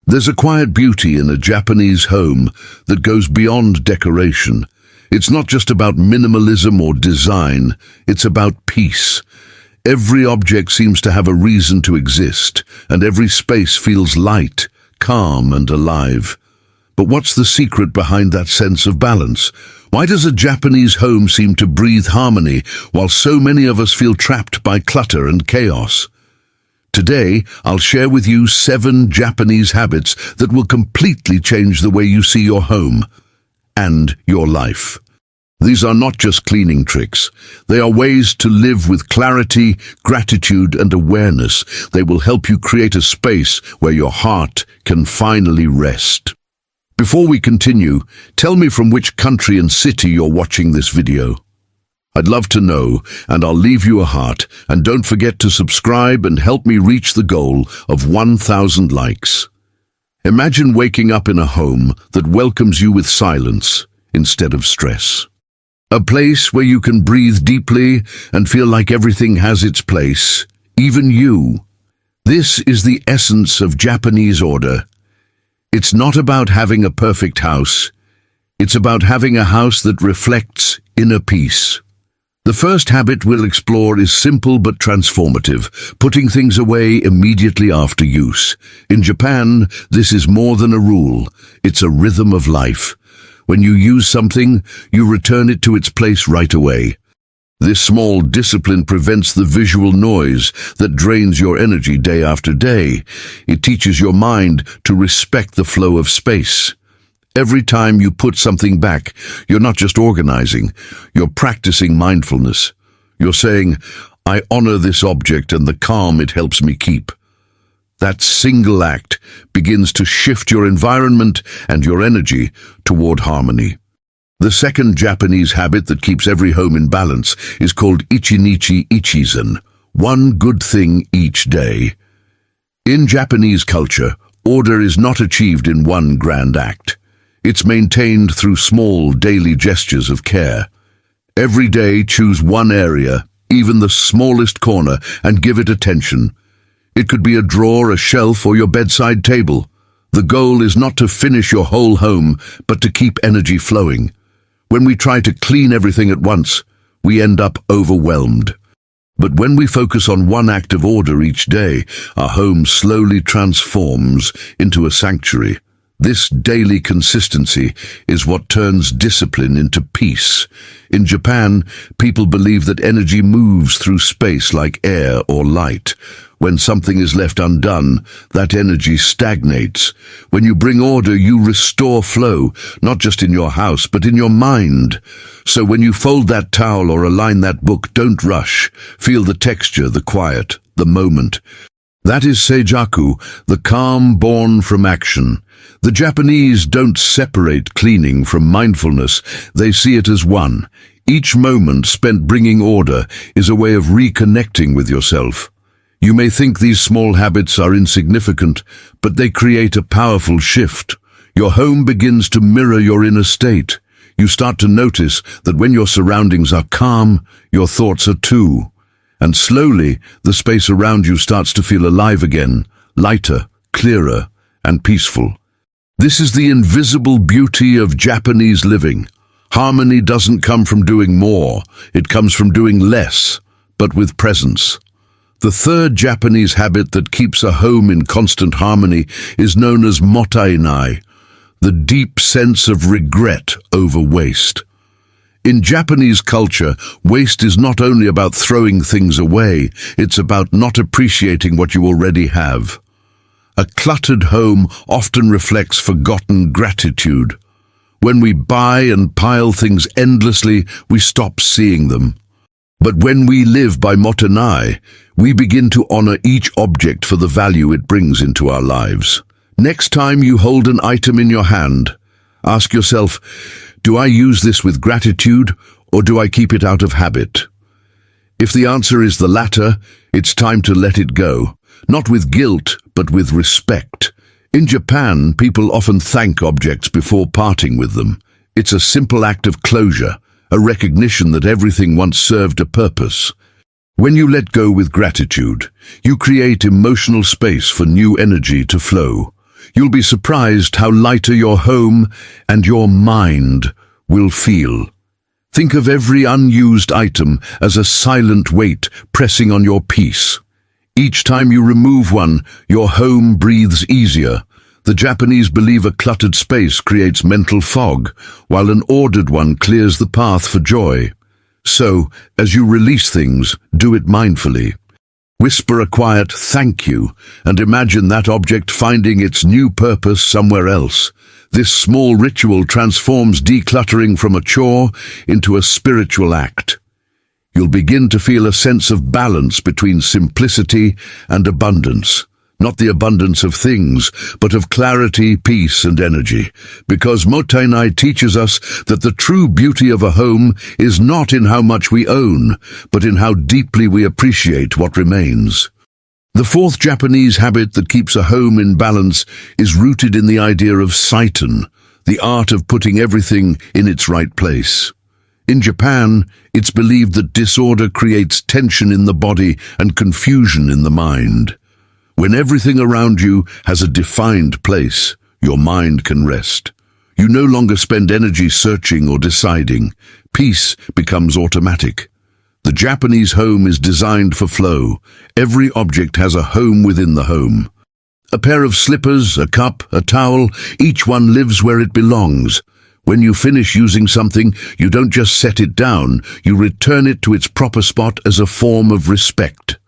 There's a quiet beauty in a Japanese home that goes beyond decoration. It's not just about minimalism or design, it's about peace. Every object seems to have a reason to exist, and every space feels light, calm, and alive. But what's the secret behind that sense of balance? Why does a Japanese home seem to breathe harmony, while so many of us feel trapped by clutter and chaos? Today, I'll share with you 7 Japanese habits that will completely change the way you see your home and your life. These are not just cleaning tricks. They are ways to live with clarity, gratitude, and awareness. They will help you create a space where your heart can finally rest. Before we continue, tell me from which country and city you're watching this video. I'd love to know, and I'll leave you a heart. And don't forget to subscribe and help me reach the goal of 1,000 likes. Imagine waking up in a home that welcomes you with silence instead of stress. A place where you can breathe deeply and feel like everything has its place, even you. This is the essence of Japanese order. It's not about having a perfect house. It's about having a house that reflects inner peace. The first habit we'll explore is simple but transformative, putting things away immediately after use. In Japan, this is more than a rule. It's a rhythm of life. When you use something, you return it to its place right away. This small discipline prevents the visual noise that drains your energy day after day. It teaches your mind to respect the flow of space. Every time you put something back, you're not just organizing, you're practicing mindfulness. You're saying, I honor this object and the calm it helps me keep. That single act begins to shift your environment and your energy toward harmony. The second Japanese habit that keeps every home in balance is called ichisen, one good thing each day. In Japanese culture, order is not achieved in one grand act. It's maintained through small daily gestures of care. Every day, choose one area, even the smallest corner, and give it attention. It could be a drawer, a shelf, or your bedside table. The goal is not to finish your whole home, but to keep energy flowing. When we try to clean everything at once, we end up overwhelmed. But when we focus on one act of order each day, our home slowly transforms into a sanctuary. This daily consistency is what turns discipline into peace. In Japan, people believe that energy moves through space like air or light. When something is left undone, that energy stagnates. When you bring order, you restore flow, not just in your house, but in your mind. So when you fold that towel or align that book, don't rush. Feel the texture, the quiet, the moment. That is seijaku, the calm born from action. The Japanese don't separate cleaning from mindfulness. They see it as one. Each moment spent bringing order is a way of reconnecting with yourself. You may think these small habits are insignificant, but they create a powerful shift. Your home begins to mirror your inner state. You start to notice that when your surroundings are calm, your thoughts are too. And slowly, the space around you starts to feel alive again, lighter, clearer, and peaceful. This is the invisible beauty of Japanese living. Harmony doesn't come from doing more, it comes from doing less, but with presence. The third Japanese habit that keeps a home in constant harmony is known as mottainai, the deep sense of regret over waste. In Japanese culture, waste is not only about throwing things away, it's about not appreciating what you already have. A cluttered home often reflects forgotten gratitude. When we buy and pile things endlessly, we stop seeing them. But when we live by mottainai, we begin to honor each object for the value it brings into our lives. Next time you hold an item in your hand, ask yourself, do I use this with gratitude or do I keep it out of habit? If the answer is the latter, it's time to let it go, not with guilt, but with respect. In Japan, people often thank objects before parting with them. It's a simple act of closure, a recognition that everything once served a purpose. When you let go with gratitude, you create emotional space for new energy to flow. you'll be surprised how lighter your home and your mind will feel. Think of every unused item as a silent weight pressing on your peace. Each time you remove one, your home breathes easier. The Japanese believe a cluttered space creates mental fog, while an ordered one clears the path for joy. So, as you release things, do it mindfully. Whisper a quiet "thank you" and imagine that object finding its new purpose somewhere else. This small ritual transforms decluttering from a chore into a spiritual act. You'll begin to feel a sense of balance between simplicity and abundance. Not the abundance of things, but of clarity, peace, and energy. Because Minai teaches us that the true beauty of a home is not in how much we own, but in how deeply we appreciate what remains. The fourth Japanese habit that keeps a home in balance is rooted in the idea of Sitan, the art of putting everything in its right place. In Japan, it's believed that disorder creates tension in the body and confusion in the mind. When everything around you has a defined place, your mind can rest. You no longer spend energy searching or deciding. Peace becomes automatic. The Japanese home is designed for flow. Every object has a home within the home. A pair of slippers, a cup, a towel, each one lives where it belongs. When you finish using something, you don't just set it down, you return it to its proper spot as a form of respect.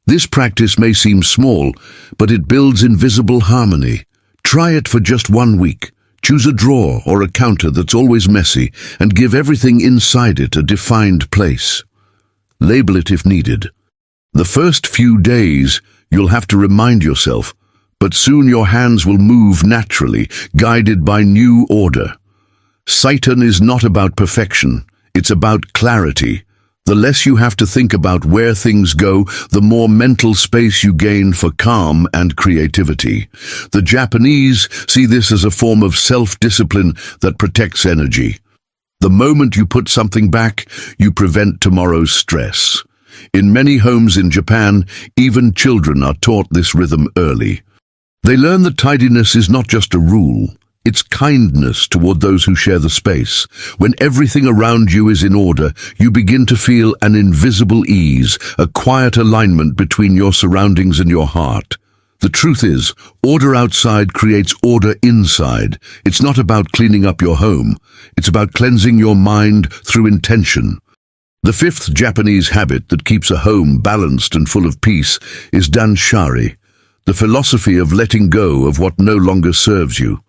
This practice may seem small, but it builds invisible harmony. Try it for just 1 week. Choose a drawer or a counter that's always messy and give everything inside it a defined place. Label it if needed. The first few days, you'll have to remind yourself, but soon your hands will move naturally, guided by new order. Sitan is not about perfection, it's about clarity. The less you have to think about where things go, the more mental space you gain for calm and creativity. The Japanese see this as a form of self-discipline that protects energy. The moment you put something back, you prevent tomorrow's stress. In many homes in Japan, even children are taught this rhythm early. They learn that tidiness is not just a rule. It's kindness toward those who share the space. When everything around you is in order, you begin to feel an invisible ease, a quiet alignment between your surroundings and your heart. The truth is, order outside creates order inside. It's not about cleaning up your home. It's about cleansing your mind through intention. The fifth Japanese habit that keeps a home balanced and full of peace is Dansari, the philosophy of letting go of what no longer serves you.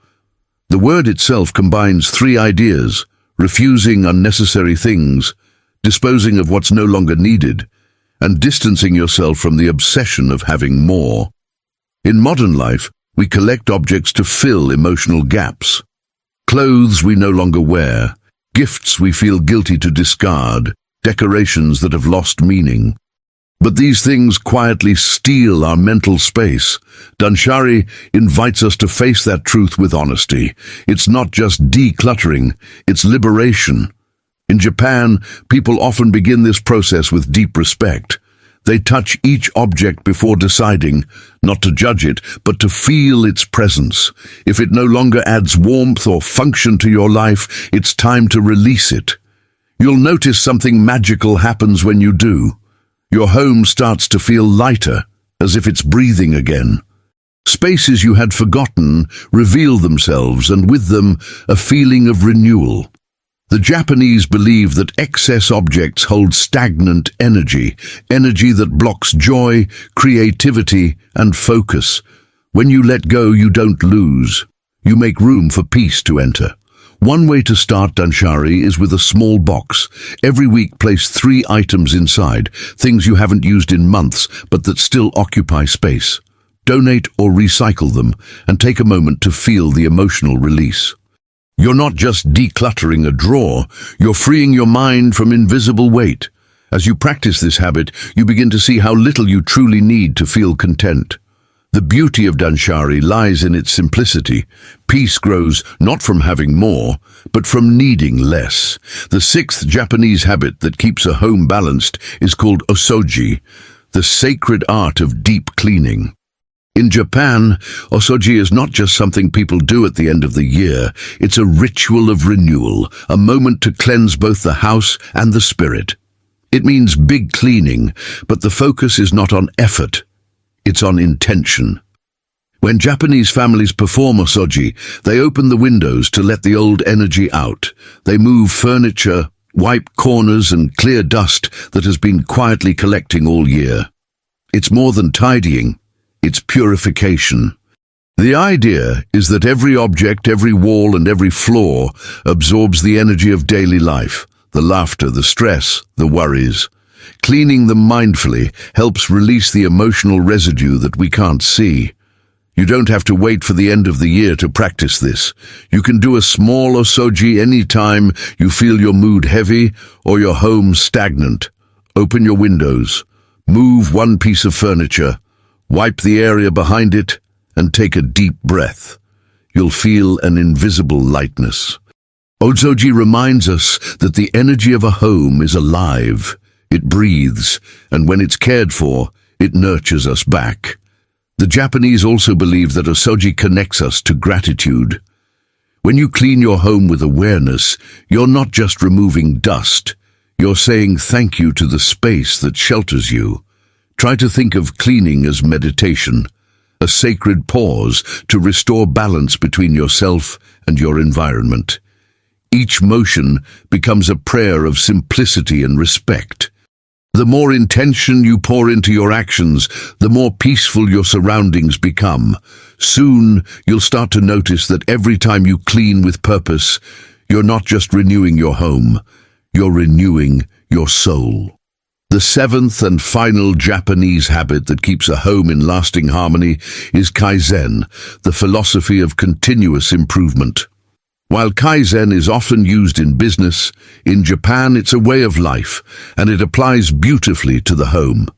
The word itself combines 3 ideas: refusing unnecessary things, disposing of what's no longer needed, and distancing yourself from the obsession of having more. In modern life, we collect objects to fill emotional gaps. Clothes we no longer wear, gifts we feel guilty to discard, decorations that have lost meaning. But these things quietly steal our mental space. Dansari invites us to face that truth with honesty. It's not just decluttering, it's liberation. In Japan, people often begin this process with deep respect. They touch each object before deciding, not to judge it, but to feel its presence. If it no longer adds warmth or function to your life, it's time to release it. You'll notice something magical happens when you do. Your home starts to feel lighter, as if it's breathing again. Spaces you had forgotten reveal themselves, and with them, a feeling of renewal. The Japanese believe that excess objects hold stagnant energy, energy that blocks joy, creativity, and focus. When you let go, you don't lose. You make room for peace to enter. One way to start Dansari is with a small box. Every week place 3 items inside, things you haven't used in months but that still occupy space. Donate or recycle them and take a moment to feel the emotional release. You're not just decluttering a drawer, you're freeing your mind from invisible weight. As you practice this habit, you begin to see how little you truly need to feel content. The beauty of Dansari lies in its simplicity. Peace grows not from having more, but from needing less. The 6th Japanese habit that keeps a home balanced is called Osoji, the sacred art of deep cleaning. In Japan, Osoji is not just something people do at the end of the year. It's a ritual of renewal, a moment to cleanse both the house and the spirit. It means big cleaning, but the focus is not on effort. It's on intention. When Japanese families perform Osoji, they open the windows to let the old energy out. They move furniture, wipe corners and clear dust that has been quietly collecting all year. It's more than tidying. It's purification. The idea is that every object, every wall and every floor absorbs the energy of daily life, the laughter, the stress, the worries. Cleaning them mindfully helps release the emotional residue that we can't see. You don't have to wait for the end of the year to practice this. You can do a small Osoji any time you feel your mood heavy or your home stagnant. Open your windows, move one piece of furniture, wipe the area behind it, and take a deep breath. You'll feel an invisible lightness. Osoji reminds us that the energy of a home is alive. It breathes, and when it's cared for, it nurtures us back. The Japanese also believe that Osoji connects us to gratitude. When you clean your home with awareness, you're not just removing dust. You're saying thank you to the space that shelters you. Try to think of cleaning as meditation, a sacred pause to restore balance between yourself and your environment. Each motion becomes a prayer of simplicity and respect. The more intention you pour into your actions, the more peaceful your surroundings become. Soon, you'll start to notice that every time you clean with purpose, you're not just renewing your home, you're renewing your soul. The seventh and final Japanese habit that keeps a home in lasting harmony is Kaizen, the philosophy of continuous improvement. While Kaizen is often used in business, in Japan it's a way of life, and it applies beautifully to the home.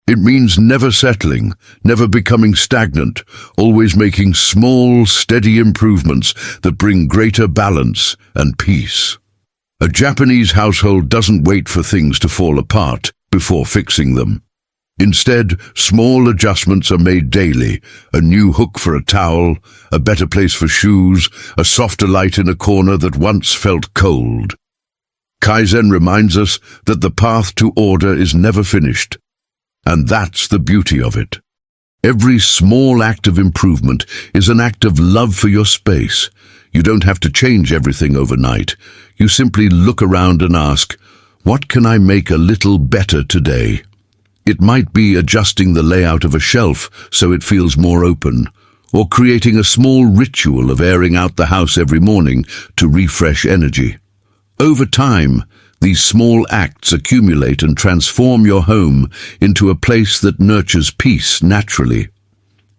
It means never settling, never becoming stagnant, always making small, steady improvements that bring greater balance and peace. A Japanese household doesn't wait for things to fall apart before fixing them. Instead, small adjustments are made daily: a new hook for a towel, a better place for shoes, a softer light in a corner that once felt cold. Kaizen reminds us that the path to order is never finished, and that's the beauty of it. Every small act of improvement is an act of love for your space. You don't have to change everything overnight. You simply look around and ask, what can I make a little better today? It might be adjusting the layout of a shelf so it feels more open, or creating a small ritual of airing out the house every morning to refresh energy. Over time, these small acts accumulate and transform your home into a place that nurtures peace naturally.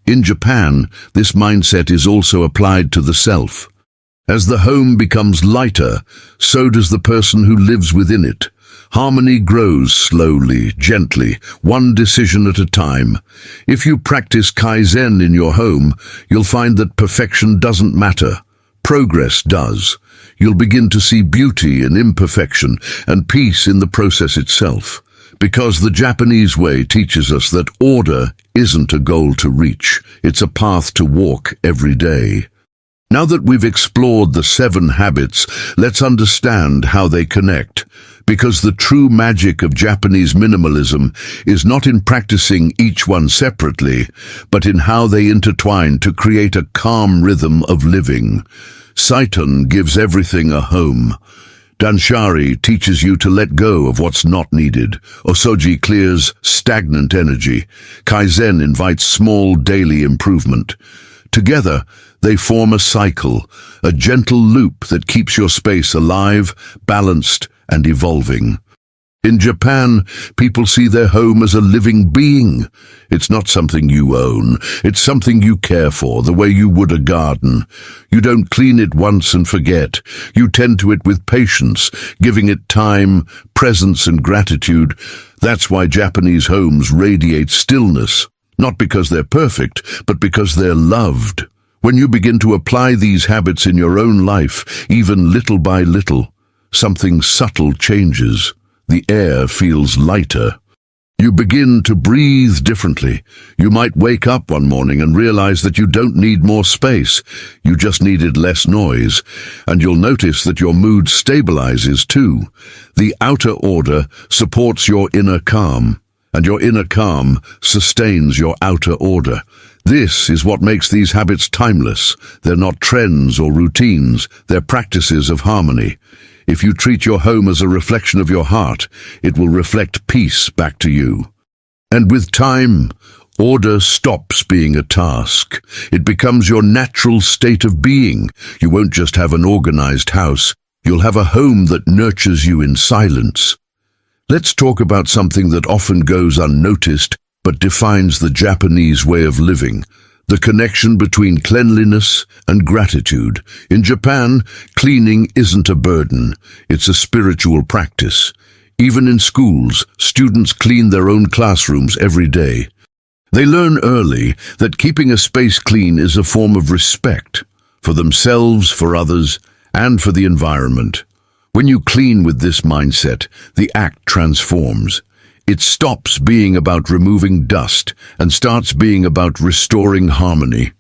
In Japan, this mindset is also applied to the self. As the home becomes lighter, so does the person who lives within it. Harmony grows slowly, gently, one decision at a time. If you practice Kaizen in your home, you'll find that perfection doesn't matter. Progress does. You'll begin to see beauty in imperfection and peace in the process itself. Because the Japanese way teaches us that order isn't a goal to reach, it's a path to walk every day. Now that we've explored the 7 habits, let's understand how they connect. Because the true magic of Japanese minimalism is not in practicing each one separately, but in how they intertwine to create a calm rhythm of living. Sitan gives everything a home. Dansari teaches you to let go of what's not needed. Osoji clears stagnant energy. Kaizen invites small daily improvement. Together, they form a cycle, a gentle loop that keeps your space alive, balanced, and evolving. In Japan, people see their home as a living being. It's not something you own. It's something you care for, the way you would a garden. You don't clean it once and forget. You tend to it with patience, giving it time, presence, and gratitude. That's why Japanese homes radiate stillness. Not because they're perfect, but because they're loved. When you begin to apply these habits in your own life, even little by little, something subtle changes. The air feels lighter. You begin to breathe differently. You might wake up one morning and realize that you don't need more space. You just needed less noise. And you'll notice that your mood stabilizes too. The outer order supports your inner calm, and your inner calm sustains your outer order. This is what makes these habits timeless. They're not trends or routines, they're practices of harmony. If you treat your home as a reflection of your heart, it will reflect peace back to you. And with time, order stops being a task. It becomes your natural state of being. You won't just have an organized house, you'll have a home that nurtures you in silence. Let's talk about something that often goes unnoticed, but defines the Japanese way of living. The connection between cleanliness and gratitude. In Japan, cleaning isn't a burden, it's a spiritual practice. Even in schools, students clean their own classrooms every day. They learn early that keeping a space clean is a form of respect for themselves, for others, and for the environment. When you clean with this mindset, the act transforms. It stops being about removing dust and starts being about restoring harmony.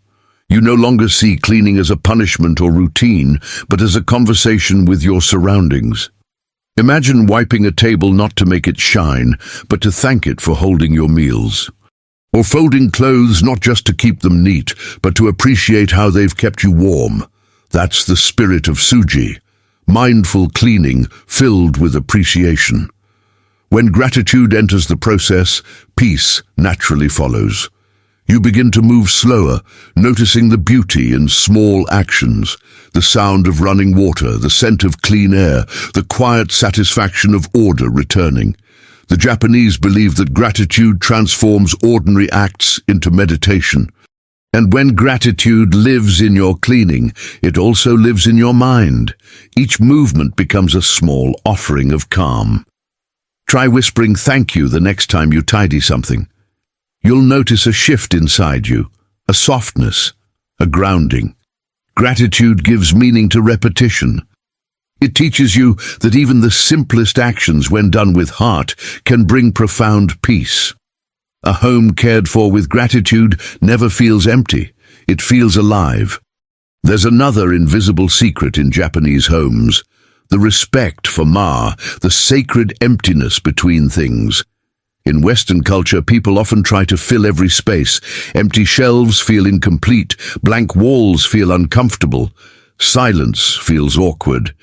You no longer see cleaning as a punishment or routine, but as a conversation with your surroundings. Imagine wiping a table not to make it shine, but to thank it for holding your meals. Or folding clothes not just to keep them neat, but to appreciate how they've kept you warm. That's the spirit of Osoji, mindful cleaning filled with appreciation. When gratitude enters the process, peace naturally follows. You begin to move slower, noticing the beauty in small actions, the sound of running water, the scent of clean air, the quiet satisfaction of order returning. The Japanese believe that gratitude transforms ordinary acts into meditation. And when gratitude lives in your cleaning, it also lives in your mind. Each movement becomes a small offering of calm. Try whispering thank you the next time you tidy something. You'll notice a shift inside you, a softness, a grounding. Gratitude gives meaning to repetition. It teaches you that even the simplest actions, when done with heart, can bring profound peace. A home cared for with gratitude never feels empty. It feels alive. There's another invisible secret in Japanese homes. The respect for ma, the sacred emptiness between things. In Western culture, people often try to fill every space. Empty shelves feel incomplete, blank walls feel uncomfortable, silence feels awkward.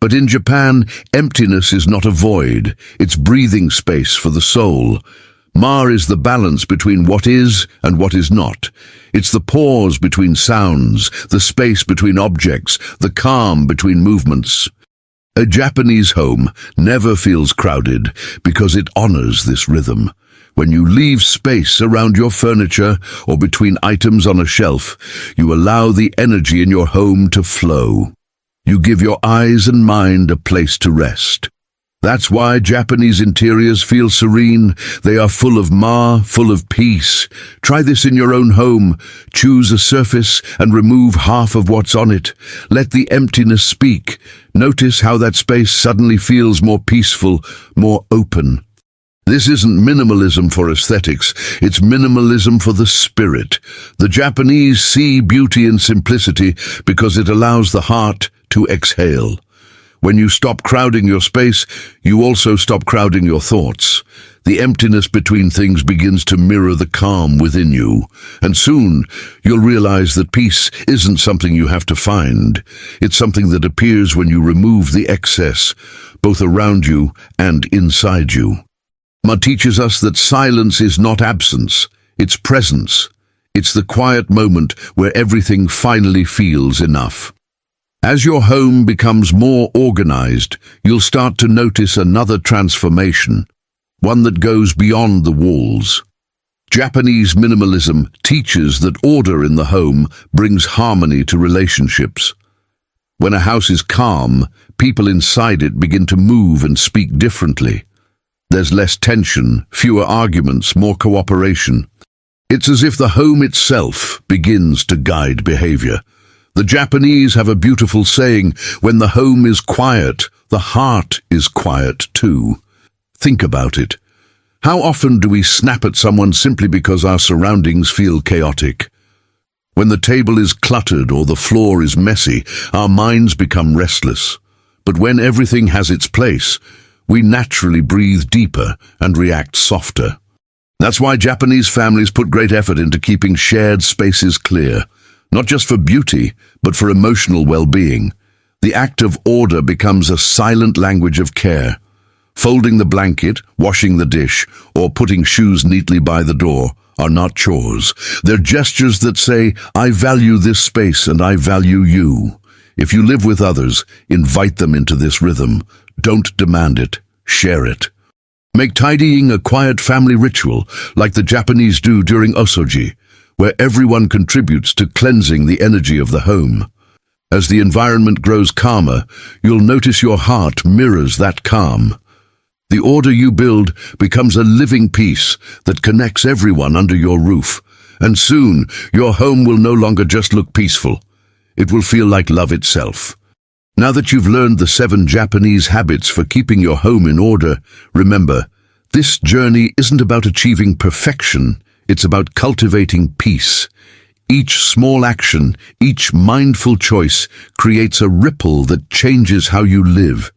But in Japan, emptiness is not a void, it's breathing space for the soul. Ma is the balance between what is and what is not. It's the pause between sounds, the space between objects, the calm between movements. A Japanese home never feels crowded because it honors this rhythm. When you leave space around your furniture or between items on a shelf, you allow the energy in your home to flow. You give your eyes and mind a place to rest. That's why Japanese interiors feel serene. They are full of ma, full of peace. Try this in your own home. Choose a surface and remove half of what's on it. Let the emptiness speak. Notice how that space suddenly feels more peaceful, more open. This isn't minimalism for aesthetics, it's minimalism for the spirit. The Japanese see beauty in simplicity because it allows the heart to exhale. When you stop crowding your space, you also stop crowding your thoughts. The emptiness between things begins to mirror the calm within you, and soon you'll realize that peace isn't something you have to find. It's something that appears when you remove the excess, both around you and inside you. Ma teaches us that silence is not absence, it's presence. It's the quiet moment where everything finally feels enough. As your home becomes more organized, you'll start to notice another transformation, one that goes beyond the walls. Japanese minimalism teaches that order in the home brings harmony to relationships. When a house is calm, people inside it begin to move and speak differently. There's less tension, fewer arguments, more cooperation. It's as if the home itself begins to guide behavior. The Japanese have a beautiful saying, when the home is quiet, the heart is quiet too. Think about it. How often do we snap at someone simply because our surroundings feel chaotic? When the table is cluttered or the floor is messy, our minds become restless. But when everything has its place, we naturally breathe deeper and react softer. That's why Japanese families put great effort into keeping shared spaces clear, not just for beauty, but for emotional well-being. The act of order becomes a silent language of care. Folding the blanket, washing the dish, or putting shoes neatly by the door are not chores. They're gestures that say, I value this space and I value you. If you live with others, invite them into this rhythm. Don't demand it, share it. Make tidying a quiet family ritual, like the Japanese do during Osoji, where everyone contributes to cleansing the energy of the home. As the environment grows calmer, you'll notice your heart mirrors that calm. The order you build becomes a living piece that connects everyone under your roof, and soon your home will no longer just look peaceful. It will feel like love itself. Now that you've learned the 7 Japanese habits for keeping your home in order, remember, this journey isn't about achieving perfection, it's about cultivating peace. Each small action, each mindful choice creates a ripple that changes how you live.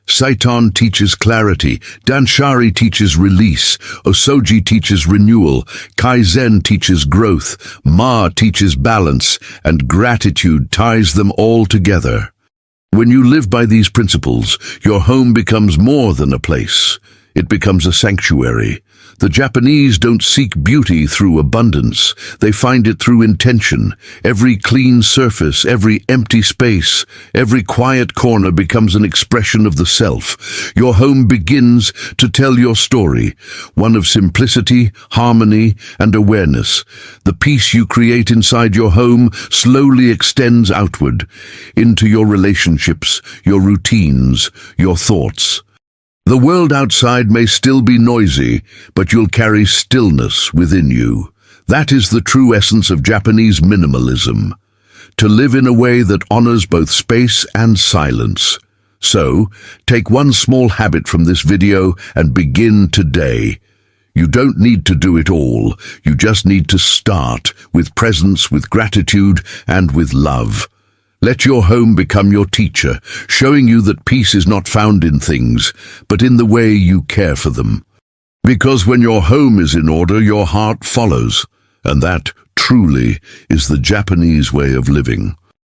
Sitan teaches clarity, Dansari teaches release, Osoji teaches renewal, Kaizen teaches growth, Ma teaches balance, and gratitude ties them all together. When you live by these principles, your home becomes more than a place. It becomes a sanctuary. The Japanese don't seek beauty through abundance. They find it through intention. Every clean surface, every empty space, every quiet corner becomes an expression of the self. Your home begins to tell your story, one of simplicity, harmony, and awareness. The peace you create inside your home slowly extends outward, into your relationships, your routines, your thoughts. The world outside may still be noisy, but you'll carry stillness within you. That is the true essence of Japanese minimalism. To live in a way that honors both space and silence. So, take one small habit from this video and begin today. You don't need to do it all. You just need to start with presence, with gratitude, and with love. Let your home become your teacher, showing you that peace is not found in things, but in the way you care for them. Because when your home is in order, your heart follows, and that, truly, is the Japanese way of living.